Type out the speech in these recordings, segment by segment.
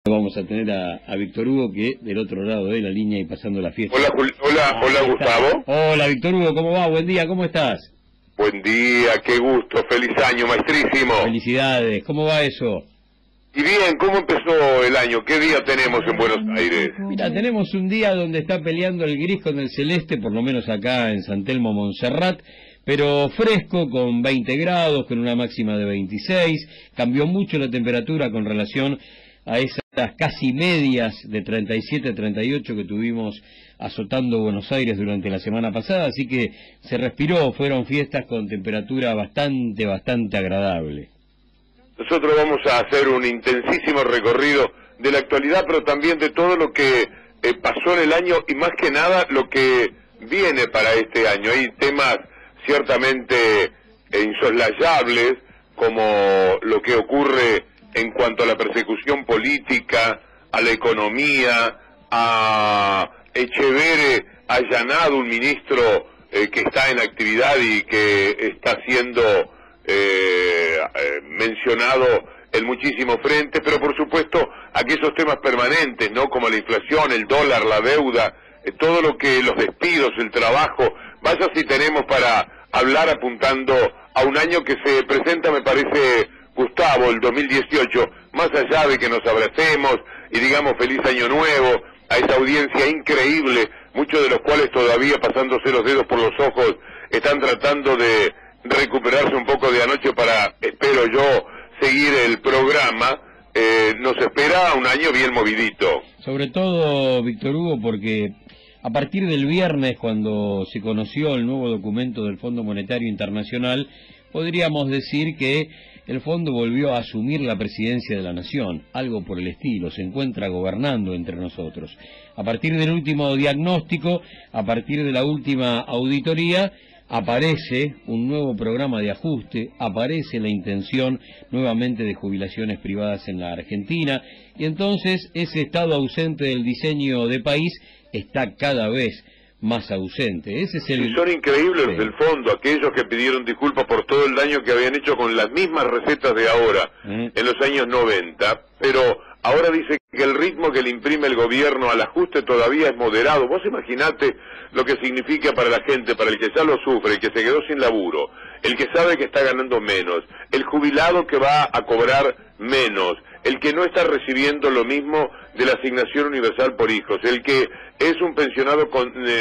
Vamos a tener a Víctor Hugo, que del otro lado de la línea y pasando la fiesta. Hola Gustavo. Hola Víctor Hugo, ¿cómo va? Buen día, ¿cómo estás? Buen día, qué gusto, feliz año, maestrísimo. Felicidades, ¿cómo va eso? Y bien, ¿cómo empezó el año? ¿Qué día tenemos en Buenos Aires? Mira, tenemos un día donde está peleando el gris con el celeste, por lo menos acá en San Telmo, Montserrat, pero fresco, con 20 grados, con una máxima de 26. Cambió mucho la temperatura con relación a esas casi medias de 37, 38 que tuvimos azotando Buenos Aires durante la semana pasada, así que se respiró, fueron fiestas con temperatura bastante agradable. Nosotros vamos a hacer un intensísimo recorrido de la actualidad, pero también de todo lo que pasó en el año y más que nada lo que viene para este año. Hay temas ciertamente insoslayables, como lo que ocurre en cuanto a la persecución política, a la economía, a Echevere allanado, un ministro que está en actividad y que está siendo mencionado en muchísimos frentes, pero por supuesto aquellos temas permanentes, ¿no? Como la inflación, el dólar, la deuda, todo lo que los despidos, el trabajo. Vaya si tenemos para hablar apuntando a un año que se presenta, me parece, Gustavo, el 2018, más allá de que nos abracemos y digamos feliz año nuevo a esa audiencia increíble, muchos de los cuales todavía pasándose los dedos por los ojos están tratando de recuperarse un poco de anoche para, espero yo, seguir el programa. Nos espera un año bien movidito. Sobre todo, Víctor Hugo, porque a partir del viernes, cuando se conoció el nuevo documento del Fondo Monetario Internacional, podríamos decir que el fondo volvió a asumir la presidencia de la nación, algo por el estilo, se encuentra gobernando entre nosotros. A partir del último diagnóstico, a partir de la última auditoría, aparece un nuevo programa de ajuste, aparece la intención nuevamente de jubilaciones privadas en la Argentina, y entonces ese estado ausente del diseño de país está cada vez más ausente. Ese es el... Sí, son increíbles los del fondo, aquellos que pidieron disculpas por todo el daño que habían hecho con las mismas recetas de ahora, en los años 90, pero ahora dice que el ritmo que le imprime el gobierno al ajuste todavía es moderado. Vos imaginate lo que significa para la gente, para el que ya lo sufre, el que se quedó sin laburo, el que sabe que está ganando menos, el jubilado que va a cobrar menos, el que no está recibiendo lo mismo de la asignación universal por hijos, el que es un pensionado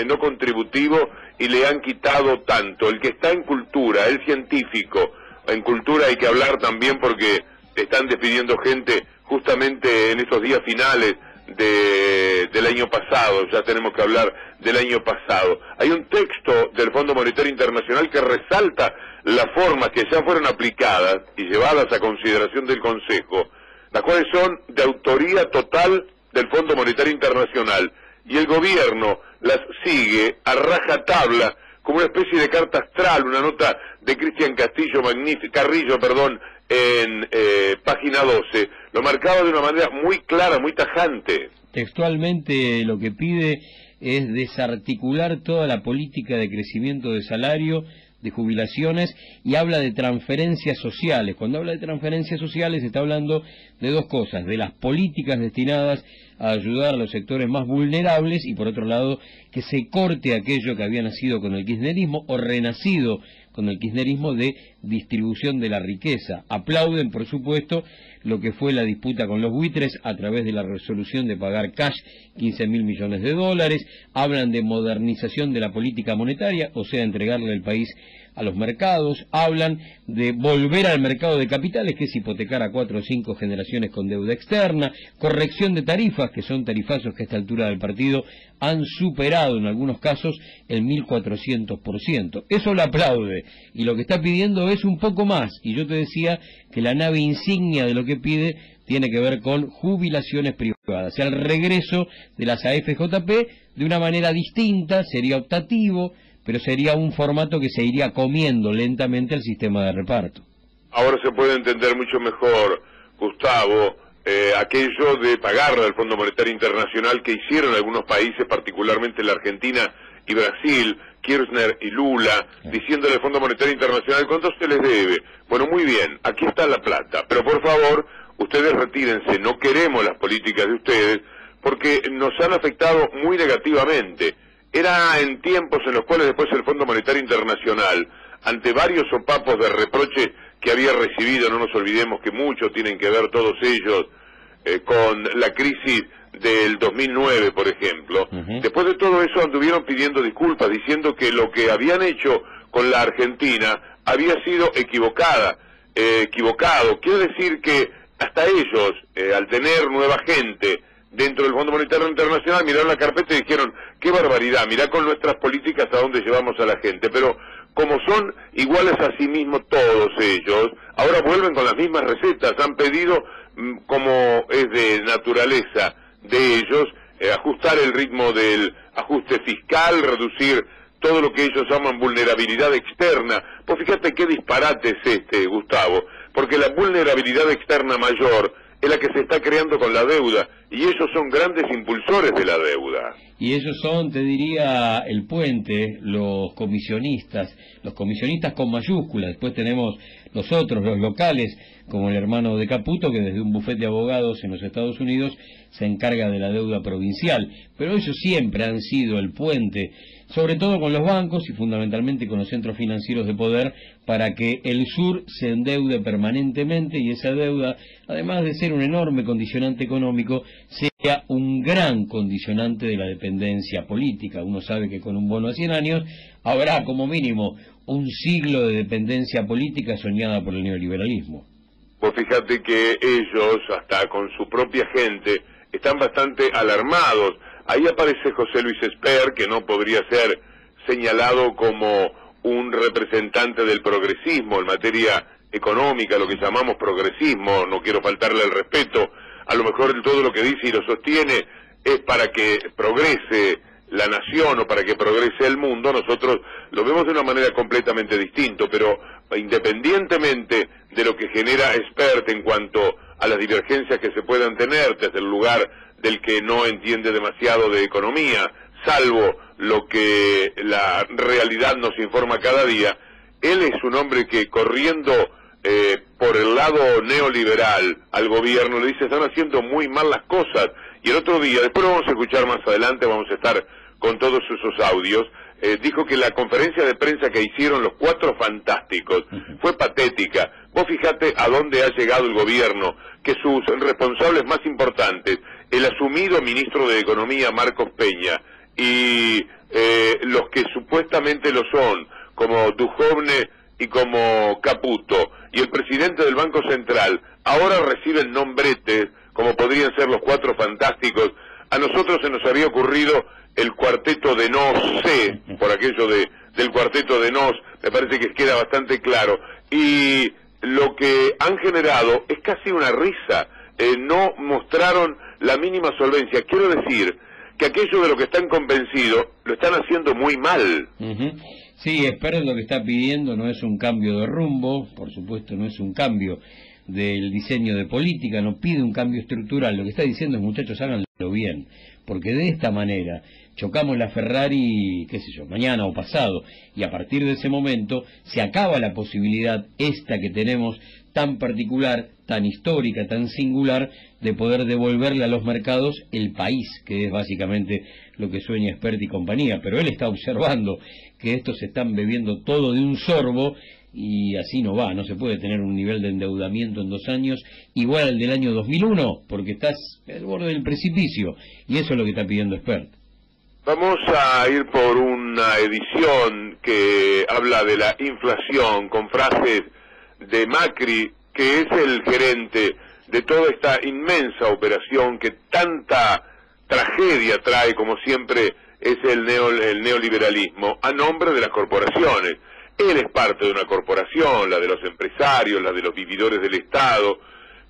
no contributivo y le han quitado tanto, el que está en cultura, el científico. En cultura hay que hablar también porque están despidiendo gente justamente en estos días finales del año pasado, ya tenemos que hablar del año pasado. Hay un texto del Fondo Monetario Internacional que resalta las formas que ya fueron aplicadas y llevadas a consideración del Consejo, las cuales son de autoría total del Fondo Monetario Internacional, y el gobierno las sigue a rajatabla como una especie de carta astral, una nota de Cristian Carrillo, en página 12, lo marcaba de una manera muy clara, muy tajante. Textualmente lo que pide es desarticular toda la política de crecimiento de salario, de jubilaciones, y habla de transferencias sociales. Cuando habla de transferencias sociales está hablando de dos cosas: de las políticas destinadas a ayudar a los sectores más vulnerables, y por otro lado que se corte aquello que había nacido con el kirchnerismo o renacido con el kirchnerismo de distribución de la riqueza. Aplauden, por supuesto, lo que fue la disputa con los buitres a través de la resolución de pagar cash 15.000 millones de dólares, hablan de modernización de la política monetaria, o sea, entregarle el país a los mercados, hablan de volver al mercado de capitales, que es hipotecar a 4 o 5 generaciones con deuda externa, corrección de tarifas, que son tarifazos que a esta altura del partido han superado en algunos casos el 1.400%. Eso lo aplaude, y lo que está pidiendo es un poco más, y yo te decía que la nave insignia de lo que pide tiene que ver con jubilaciones privadas, o sea, el regreso de las AFJP de una manera distinta, sería optativo, pero sería un formato que se iría comiendo lentamente al sistema de reparto. Ahora se puede entender mucho mejor, Gustavo, aquello de pagarle al Fondo Monetario Internacional que hicieron algunos países, particularmente la Argentina y Brasil, Kirchner y Lula, diciéndole al Fondo Monetario Internacional: ¿cuánto se les debe? Bueno, muy bien, aquí está la plata, pero por favor, ustedes retírense, no queremos las políticas de ustedes, porque nos han afectado muy negativamente. Era en tiempos en los cuales después el Fondo Monetario Internacional, ante varios sopapos de reproche que había recibido, no nos olvidemos que muchos tienen que ver todos ellos con la crisis del 2009, por ejemplo, después de todo eso anduvieron pidiendo disculpas, diciendo que lo que habían hecho con la Argentina había sido equivocado. Quiere decir que hasta ellos, al tener nueva gente dentro del Fondo Monetario Internacional, miraron la carpeta y dijeron, qué barbaridad, mirá con nuestras políticas a dónde llevamos a la gente. Pero como son iguales a sí mismos todos ellos, ahora vuelven con las mismas recetas, han pedido, como es de naturaleza de ellos, ajustar el ritmo del ajuste fiscal, reducir todo lo que ellos llaman vulnerabilidad externa. Pues fíjate qué disparate es este, Gustavo, porque la vulnerabilidad externa mayor es la que se está creando con la deuda, y ellos son grandes impulsores de la deuda. Y ellos son, te diría, el puente, los comisionistas con mayúsculas. Después tenemos los otros, los locales, como el hermano de Caputo, que desde un bufete de abogados en los Estados Unidos se encarga de la deuda provincial. Pero ellos siempre han sido el puente, sobre todo con los bancos y fundamentalmente con los centros financieros de poder, para que el sur se endeude permanentemente, y esa deuda, además de ser un enorme condicionante económico, sea un gran condicionante de la dependencia política. Uno sabe que con un bono a 100 años habrá como mínimo un siglo de dependencia política soñada por el neoliberalismo. Pues fíjate que ellos, hasta con su propia gente, están bastante alarmados. Ahí aparece José Luis Esper, que no podría ser señalado como un representante del progresismo en materia económica, lo que llamamos progresismo. No quiero faltarle el respeto, a lo mejor todo lo que dice y lo sostiene es para que progrese la nación o para que progrese el mundo. Nosotros lo vemos de una manera completamente distinta, pero independientemente de lo que genera Espert en cuanto a las divergencias que se puedan tener desde el lugar del que no entiende demasiado de economía, salvo lo que la realidad nos informa cada día, él es un hombre que, corriendo por el lado neoliberal al gobierno, le dice, están haciendo muy mal las cosas. Y el otro día, después lo vamos a escuchar más adelante, vamos a estar con todos esos audios, dijo que la conferencia de prensa que hicieron los Cuatro Fantásticos fue patética. Vos fijate a dónde ha llegado el gobierno, que sus responsables más importantes, el asumido ministro de Economía, Marcos Peña, y los que supuestamente lo son, como Duhovne y como Caputo, y el presidente del Banco Central, ahora reciben nombretes, como podrían ser los Cuatro Fantásticos. A nosotros se nos había ocurrido el cuarteto de Nos, por aquello del cuarteto de Nos, me parece que queda bastante claro, y lo que han generado es casi una risa, no mostraron la mínima solvencia. Quiero decir que aquello de lo que están convencidos lo están haciendo muy mal. Sí, Esper lo que está pidiendo no es un cambio de rumbo, por supuesto no es un cambio del diseño de política, no pide un cambio estructural. Lo que está diciendo es, muchachos, háganlo bien, porque de esta manera chocamos la Ferrari, qué sé yo, mañana o pasado, y a partir de ese momento se acaba la posibilidad esta que tenemos tan particular, tan histórica, tan singular, de poder devolverle a los mercados el país, que es básicamente lo que sueña Espert y compañía. Pero él está observando que estos se están bebiendo todo de un sorbo, y así no va. No se puede tener un nivel de endeudamiento en 2 años igual al del año 2001, porque estás al borde del precipicio, y eso es lo que está pidiendo Espert. Vamos a ir por una edición que habla de la inflación, con frases de Macri, que es el gerente de toda esta inmensa operación que tanta tragedia trae, como siempre es el neoliberalismo, a nombre de las corporaciones. Él es parte de una corporación, la de los empresarios, la de los vividores del Estado,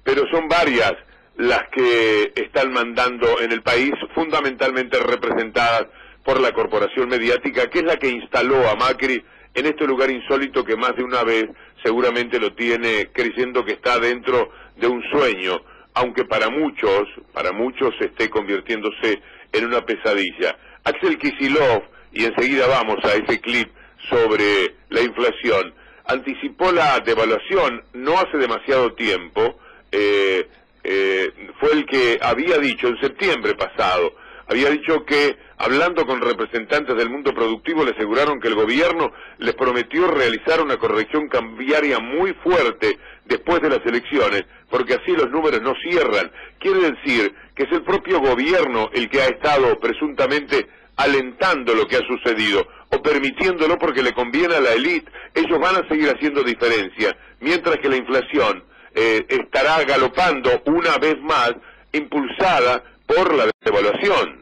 pero son varias las que están mandando en el país, fundamentalmente representadas por la corporación mediática, que es la que instaló a Macri en este lugar insólito que más de una vez seguramente lo tiene creyendo que está dentro de un sueño, aunque para muchos esté convirtiéndose en una pesadilla. Axel Kicillof, y enseguida vamos a ese clip sobre la inflación, anticipó la devaluación no hace demasiado tiempo, fue el que había dicho en septiembre pasado, había dicho que, hablando con representantes del mundo productivo, le aseguraron que el gobierno les prometió realizar una corrección cambiaria muy fuerte después de las elecciones, porque así los números no cierran. Quiere decir que es el propio gobierno el que ha estado presuntamente alentando lo que ha sucedido, o permitiéndolo porque le conviene a la élite. Ellos van a seguir haciendo diferencia, mientras que la inflación estará galopando una vez más, impulsada por la devaluación.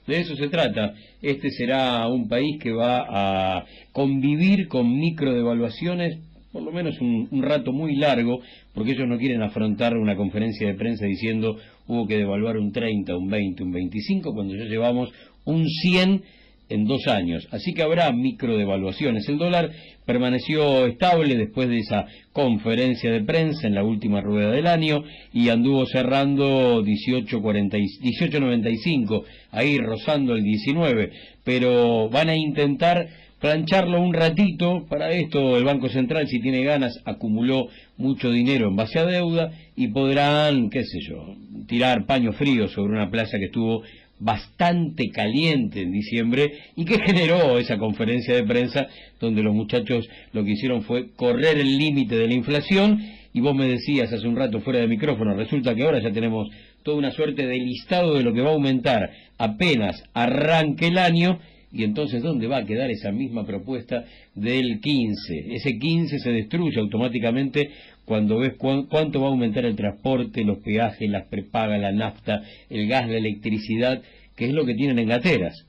De eso se trata. Este será un país que va a convivir con microdevaluaciones por lo menos un rato muy largo, porque ellos no quieren afrontar una conferencia de prensa diciendo hubo que devaluar un 30, un 20, un 25, cuando ya llevamos un 100 en 2 años. Así que habrá microdevaluaciones. El dólar permaneció estable después de esa conferencia de prensa en la última rueda del año y anduvo cerrando 18.95, ahí rozando el 19, pero van a intentar plancharlo un ratito. Para esto el Banco Central, si tiene ganas, acumuló mucho dinero en base a deuda y podrán, qué sé yo, tirar paño frío sobre una plaza que estuvo bastante caliente en diciembre y que generó esa conferencia de prensa donde los muchachos lo que hicieron fue correr el límite de la inflación. Y vos me decías hace un rato fuera de micrófono, resulta que ahora ya tenemos toda una suerte de listado de lo que va a aumentar apenas arranque el año. Y entonces, ¿dónde va a quedar esa misma propuesta del 15? Ese 15 se destruye automáticamente cuando ves cuánto va a aumentar el transporte, los peajes, las prepagas, la nafta, el gas, la electricidad, que es lo que tienen en gateras.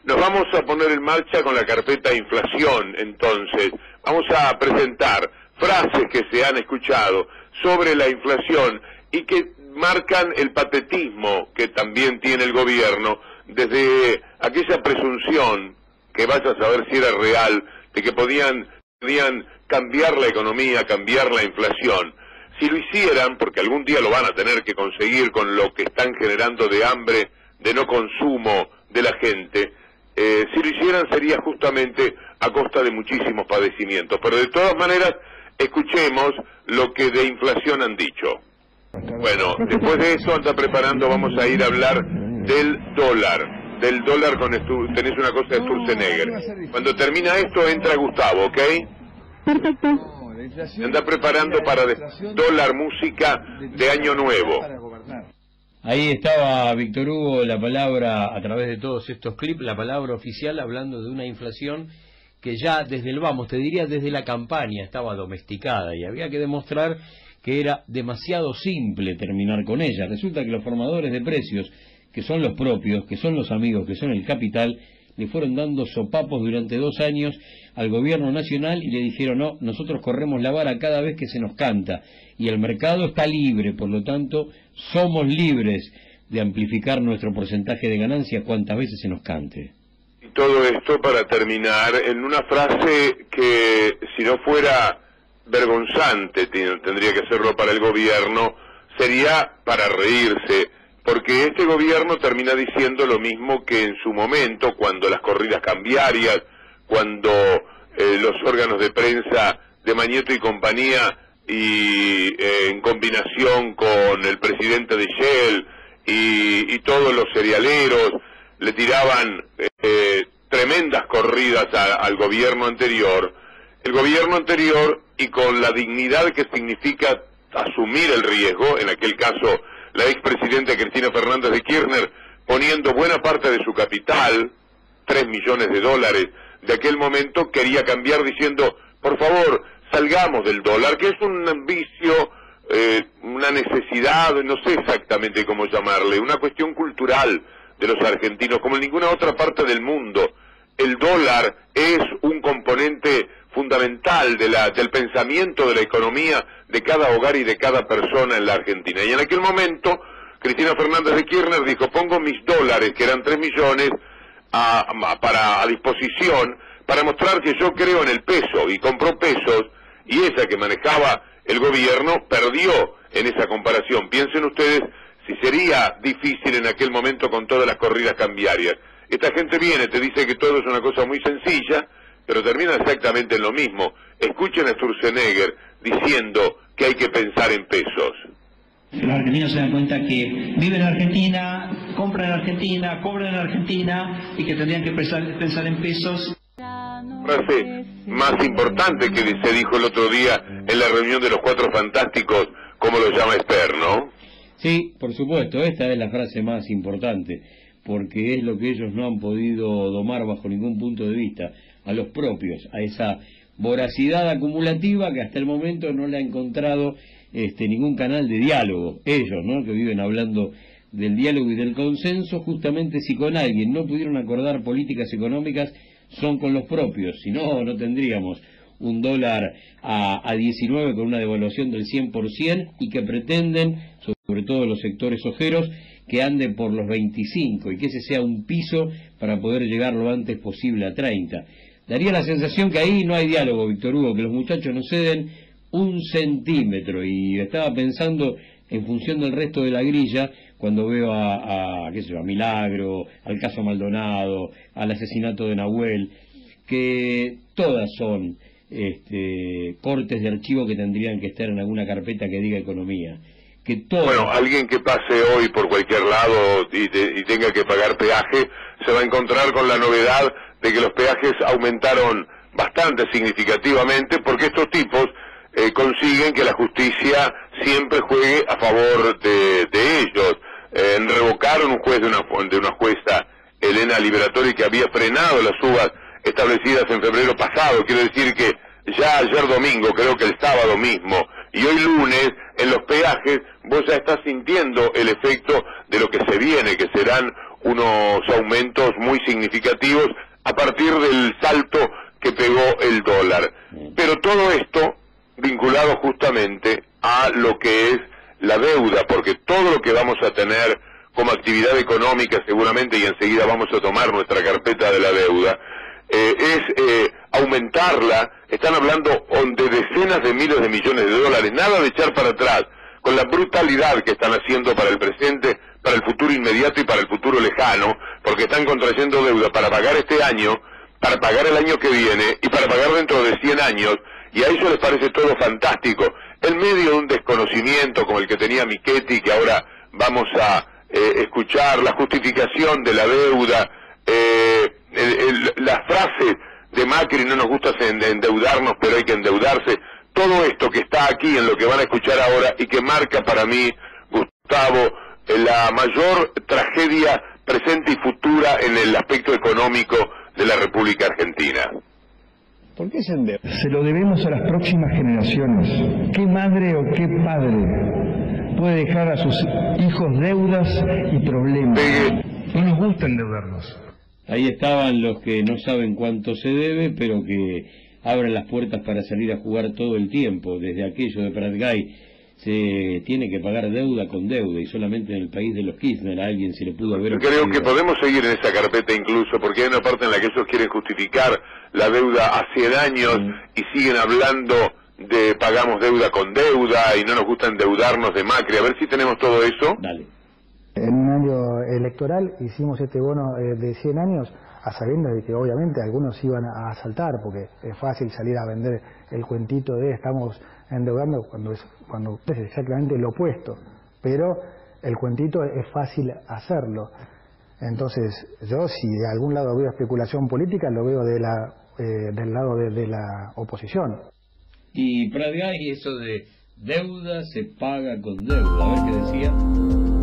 Nos vamos a poner en marcha con la carpeta inflación, entonces. Vamos a presentar frases que se han escuchado sobre la inflación y que marcan el patetismo que también tiene el gobierno, desde aquella presunción, que vaya a saber si era real, de que podían cambiar la economía, cambiar la inflación. Si lo hicieran, porque algún día lo van a tener que conseguir con lo que están generando de hambre, de no consumo de la gente, si lo hicieran sería justamente a costa de muchísimos padecimientos. Pero de todas maneras, escuchemos lo que de inflación han dicho. Bueno, después de eso anda preparando, vamos a ir a hablar del dólar con tenés una cosa de Sturzenegger. Cuando termina esto entra Gustavo, ¿ok? Perfecto. Anda preparando para dólar música de Año Nuevo. Ahí estaba Víctor Hugo, la palabra, a través de todos estos clips, la palabra oficial hablando de una inflación que ya desde el vamos, te diría desde la campaña, estaba domesticada y había que demostrar que era demasiado simple terminar con ella. Resulta que los formadores de precios, que son los propios, que son los amigos, que son el capital, le fueron dando sopapos durante 2 años al gobierno nacional y le dijeron: no, nosotros corremos la vara cada vez que se nos canta y el mercado está libre, por lo tanto somos libres de amplificar nuestro porcentaje de ganancia cuantas veces se nos cante. Y todo esto para terminar en una frase que, si no fuera vergonzante, tendría que hacerlo para el gobierno, sería para reírse, porque este gobierno termina diciendo lo mismo que en su momento, cuando las corridas cambiarias, cuando los órganos de prensa de Mañeto y compañía, y en combinación con el presidente de Shell y todos los cerealeros, le tiraban tremendas corridas al gobierno anterior. El gobierno anterior, y con la dignidad que significa asumir el riesgo, en aquel caso la expresidenta Cristina Fernández de Kirchner, poniendo buena parte de su capital, $3 millones de aquel momento, quería cambiar diciendo: por favor, salgamos del dólar, que es un vicio, una necesidad, no sé exactamente cómo llamarle, una cuestión cultural de los argentinos, como en ninguna otra parte del mundo. El dólar es un componente fundamental del pensamiento de la economía de cada hogar y de cada persona en la Argentina. Y en aquel momento, Cristina Fernández de Kirchner dijo: pongo mis dólares, que eran 3 millones, a disposición, para mostrar que yo creo en el peso, y compró pesos, y esa que manejaba el gobierno perdió en esa comparación. Piensen ustedes si sería difícil en aquel momento con todas las corridas cambiarias. Esta gente viene, te dice que todo es una cosa muy sencilla, pero termina exactamente en lo mismo. Escuchen a Sturzenegger diciendo que hay que pensar en pesos. Los argentinos se dan cuenta que viven en Argentina, compran en Argentina, cobran en Argentina y que tendrían que pensar en pesos. Frase más importante que se dijo el otro día en la reunión de los Cuatro Fantásticos, como lo llama Esper, ¿no? Sí, por supuesto, esta es la frase más importante, porque es lo que ellos no han podido domar bajo ningún punto de vista, a los propios, a esa voracidad acumulativa que hasta el momento no le ha encontrado ningún canal de diálogo. Ellos, ¿no?, que viven hablando del diálogo y del consenso, justamente si con alguien no pudieron acordar políticas económicas, son con los propios, si no, no tendríamos un dólar a 19 con una devaluación del 100% y que pretenden, sobre todo los sectores ojeros, que ande por los 25 y que ese sea un piso para poder llegar lo antes posible a 30. Daría la sensación que ahí no hay diálogo, Víctor Hugo, que los muchachos no ceden un centímetro, y estaba pensando en función del resto de la grilla cuando veo qué sé yo, a Milagro, al caso Maldonado, al asesinato de Nahuel, que todas son cortes de archivo que tendrían que estar en alguna carpeta que diga economía. Que todas... Bueno, alguien que pase hoy por cualquier lado y tenga que pagar peaje, se va a encontrar con la novedad de que los peajes aumentaron bastante significativamente, porque estos tipos consiguen que la justicia siempre juegue a favor de ellos. Revocaron un juez de una jueza, Elena Liberatori, que había frenado las subas establecidas en febrero pasado. Quiero decir que ya ayer domingo, creo que el sábado mismo, y hoy lunes, en los peajes, vos ya estás sintiendo el efecto de lo que se viene, que serán unos aumentos muy significativos a partir del salto que pegó el dólar. Pero todo esto vinculado justamente a lo que es la deuda, porque todo lo que vamos a tener como actividad económica seguramente, y enseguida vamos a tomar nuestra carpeta de la deuda, es aumentarla. Están hablando de decenas de miles de millones de dólares, nada de echar para atrás, con la brutalidad que están haciendo para el presente, para el futuro inmediato y para el futuro lejano, porque están contrayendo deuda para pagar este año, para pagar el año que viene y para pagar dentro de 100 años, y a ellos les parece todo fantástico, en medio de un desconocimiento como el que tenía Michetti, que ahora vamos a escuchar, la justificación de la deuda, las frases de Macri, no nos gusta endeudarnos, pero hay que endeudarse. Todo esto que está aquí en lo que van a escuchar ahora y que marca para mí, Gustavo, la mayor tragedia presente y futura en el aspecto económico de la República Argentina. ¿Por qué se endeuda? Se lo debemos a las próximas generaciones. ¿Qué madre o qué padre puede dejar a sus hijos deudas y problemas? No nos gusta endeudarnos. Ahí estaban los que no saben cuánto se debe, pero que abren las puertas para salir a jugar todo el tiempo. Desde aquello de Pratgay, se tiene que pagar deuda con deuda, y solamente en el país de los Kirchner a alguien se le pudo haber ocurrido. Creo que podemos seguir en esa carpeta incluso, porque hay una parte en la que ellos quieren justificar la deuda a 100 años y siguen hablando de pagamos deuda con deuda y no nos gusta endeudarnos de Macri. A ver si tenemos todo eso. Dale. En un año electoral hicimos este bono de 100 años a sabiendas de que obviamente algunos iban a saltar, porque es fácil salir a vender el cuentito de estamos endeudando cuando es exactamente lo opuesto, pero el cuentito es fácil hacerlo. Entonces yo, si de algún lado veo especulación política, lo veo del lado de la oposición. Y Pratgay, eso de deuda se paga con deuda, a ver qué decía.